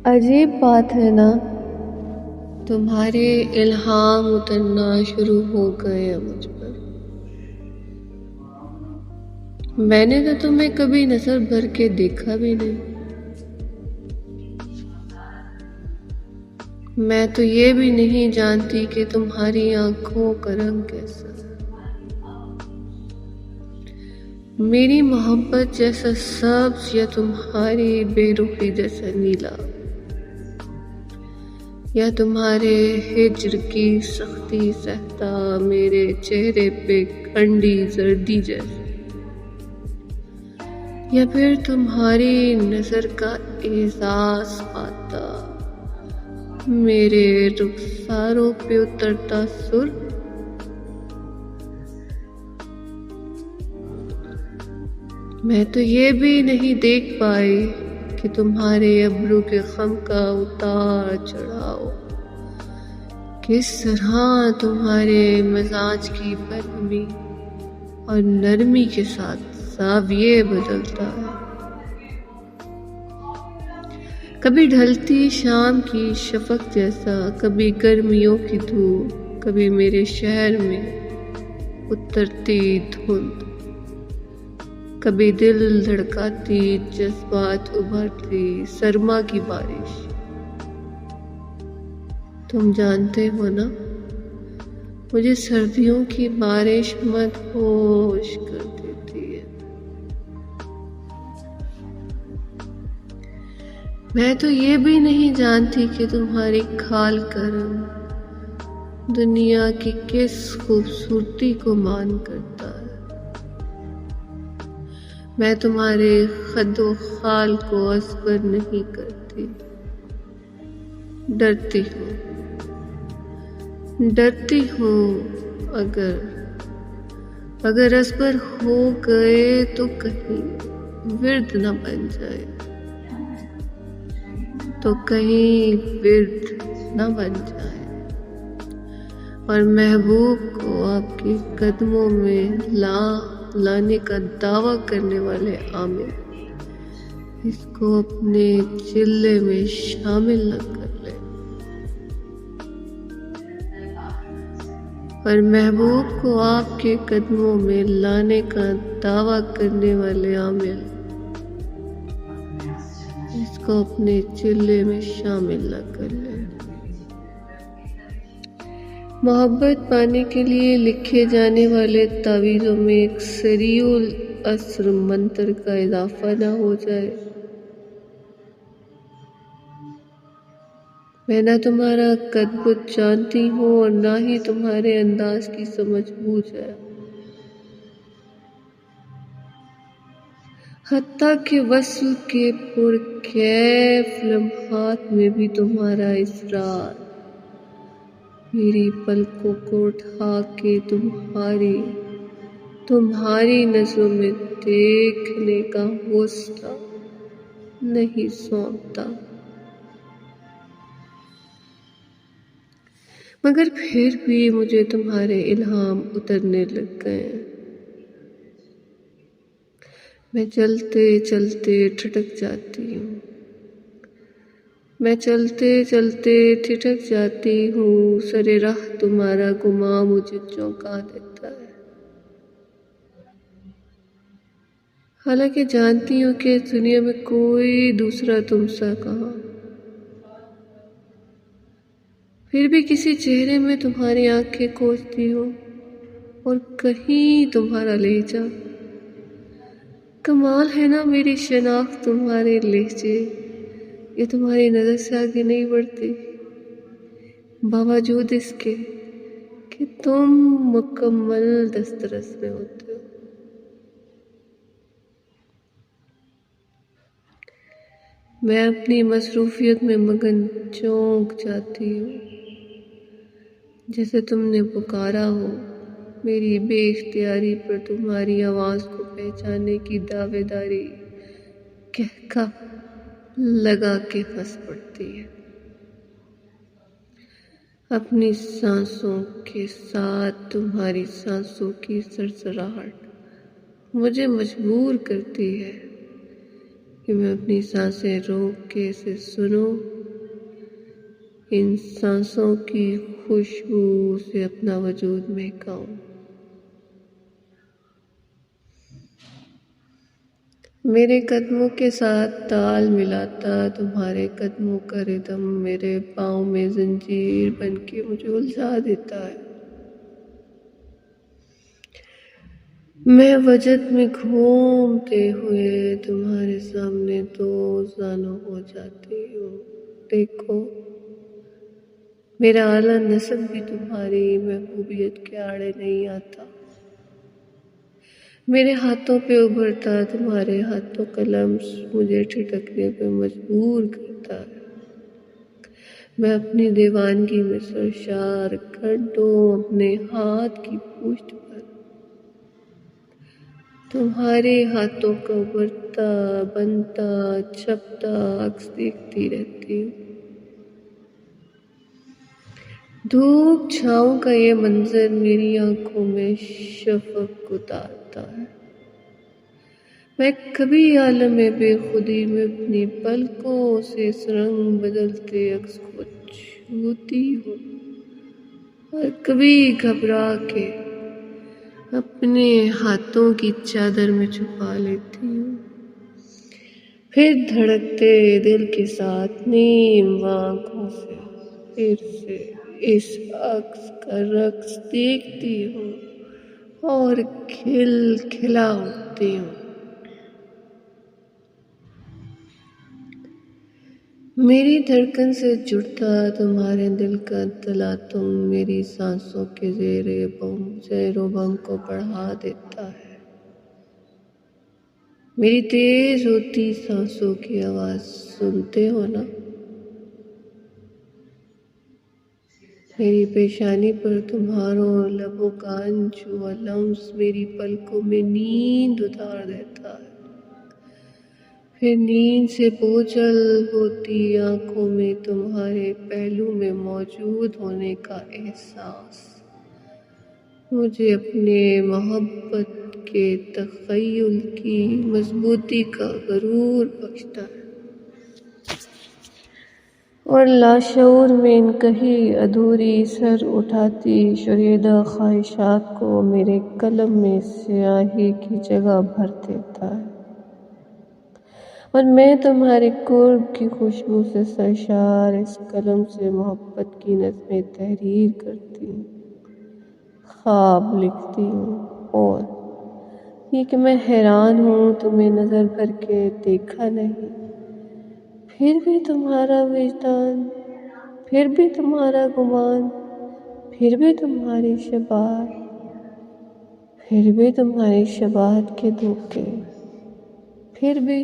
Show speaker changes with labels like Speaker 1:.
Speaker 1: عجیب بات ہے نا، تمہارے الہام اترنا شروع ہو گئے ہیں مجھ پر۔ میں نے تو تمہیں کبھی نظر بھر کے دیکھا بھی نہیں۔ میں تو یہ بھی نہیں جانتی کہ تمہاری آنکھوں کا رنگ کیسا ہے۔ میری محبت جیسا سبز یا تمہاری بے رخی جیسا نیلا، یا تمہارے ہجر کی سختی سہتا میرے چہرے پہ ٹھنڈی زردی جیسے، یا پھر تمہاری نظر کا احساس پاتا میرے رخساروں پہ اترتا سرخ۔ میں تو یہ بھی نہیں دیکھ پائی کہ تمہارے ابرو کے خم کا اتار چڑھاؤ کس طرح تمہارے مزاج کی برہمی اور نرمی کے ساتھ زاویے بدلتا ہے۔ کبھی ڈھلتی شام کی شفق جیسا، کبھی گرمیوں کی دھوپ، کبھی میرے شہر میں اترتی دھند، کبھی دل دھڑکاتی جذبات ابھرتی سرما کی بارش۔ تم جانتے ہو نا، مجھے سردیوں کی بارش مدہوش کر دیتی ہے۔ میں تو یہ بھی نہیں جانتی کہ تمہاری کھال کا رنگ دنیا کی کس خوبصورتی کو مان کرتا ہے۔ میں تمہارے خد و خال کو ازبر نہیں کرتی، ڈرتی ہوں اگر ازبر ہو گئے تو کہیں ورد نہ بن جائے، اور محبوب کو آپ کے قدموں میں لانے کا دعویٰ کرنے والے عامل اس کو اپنے چلے میں شامل نہ کر لے، اور محبوب کو آپ کے قدموں میں لانے کا دعویٰ کرنے والے عامل اس کو اپنے چلے میں شامل نہ کر لے۔ محبت پانے کے لیے لکھے جانے والے تعویذوں میں ایک سریع الاثر منتر کا اضافہ نہ ہو جائے۔ میں نہ تمہارا قد بد جانتی ہوں اور نہ ہی تمہارے انداز کی سمجھ بوجھ ہے، حتیٰ کہ وصل کے پرکیف لمحات میں بھی تمہارا اصرار میری پلکوں کو اٹھا کے تمہاری نظروں میں دیکھنے کا حوصلہ نہیں سونپتا، مگر پھر بھی مجھے تمہارے الہام اترنے لگ گئے ہیں۔ میں چلتے چلتے ٹھٹک جاتی ہوں، سر راہ تمہارا گماں مجھے چونکا دیتا ہے، حالانکہ جانتی ہوں کہ اس دنیا میں کوئی دوسرا تم سا کہاں، پھر بھی کسی چہرے میں تمہاری آنکھیں کھوجتی ہوں اور کہیں تمہارا لہجہ۔ کمال ہے نا میری شناخت تمہارے لہجے، یہ تمہاری نظر سے آگے نہیں بڑھتی، باوجود اس کے کہ تم مکمل دسترس میں ہوتے ہو۔ میں اپنی مصروفیت میں مگن چونک جاتی ہوں، جیسے تم نے پکارا ہو، میری بے اختیاری پر تمہاری آواز کو پہچاننے کی دعوے داری کہکا لگا کے پھنس پڑتی ہے۔ اپنی سانسوں کے ساتھ تمہاری سانسوں کی سرسراہٹ مجھے مجبور کرتی ہے کہ میں اپنی سانسیں روک کے اسے سنوں، ان سانسوں کی خوشبو سے اپنا وجود مہکاؤں۔ میرے قدموں کے ساتھ تال ملاتا تمہارے قدموں کا ردم میرے پاؤں میں زنجیر بن کے مجھے الجھا دیتا ہے۔ میں وجد میں گھومتے ہوئے تمہارے سامنے دو زانو ہو جاتی ہوں۔ دیکھو، میرا اعلیٰ نسب بھی تمہاری محبوبیت کے آڑے نہیں آتا۔ میرے ہاتھوں پہ ابھرتا تمہارے ہاتھوں کا لمس مجھے ٹھٹکنے پہ مجبور کرتا ہے۔ میں اپنی دیوانگی میں سرشار کر دوں اپنے ہاتھ کی پشت پر، تمہارے ہاتھوں کا ابھرتا بنتا چھپتا عکس دیکھتی رہتی ہوں۔ دھوپ چھاؤں کا یہ منظر میری آنکھوں میں شفق اتارتا ہے۔ میں کبھی عالم بے خودی میں اپنی پلکوں سے اس رنگ بدلتے عکس کو چھوتی ہوں، اور کبھی گھبرا کے اپنے ہاتھوں کی چادر میں چھپا لیتی ہوں۔ پھر دھڑکتے دل کے ساتھ نیم آنکھوں سے پھر سے اس عکس کا رقص دیکھتی ہوں اور کھل کھلا اٹھتی ہوں۔ میری دھڑکن سے جڑتا تمہارے دل کا تلاطم میری سانسوں کے زیر و بم کو بڑھا دیتا ہے۔ میری تیز ہوتی سانسوں کی آواز سنتے ہو نا؟ میری پیشانی پر تمہاروں لبوں کا انچھوا لمس میری پلکوں میں نیند اتار دیتا ہے۔ پھر نیند سے بوجھل ہوتی آنکھوں میں تمہارے پہلو میں موجود ہونے کا احساس مجھے اپنے محبت کے تخیل کی مضبوطی کا غرور بخشتا ہے، اور لاشعور میں ان کہیں ادھوری سر اٹھاتی شوریدہ خواہشات کو میرے قلم میں سیاہی کی جگہ بھر دیتا ہے، اور میں تمہارے قرب کی خوشبو سے سرشار اس قلم سے محبت کی نظمیں تحریر کرتی ہوں، خواب لکھتی ہوں۔ اور یہ کہ میں حیران ہوں تمہیں نظر بھر کے دیکھا نہیں، پھر بھی تمہارا وجدان، پھر بھی تمہارا گمان، پھر بھی تمہاری شباہت، پھر بھی تمہاری شباہت کے دھوکے، پھر بھی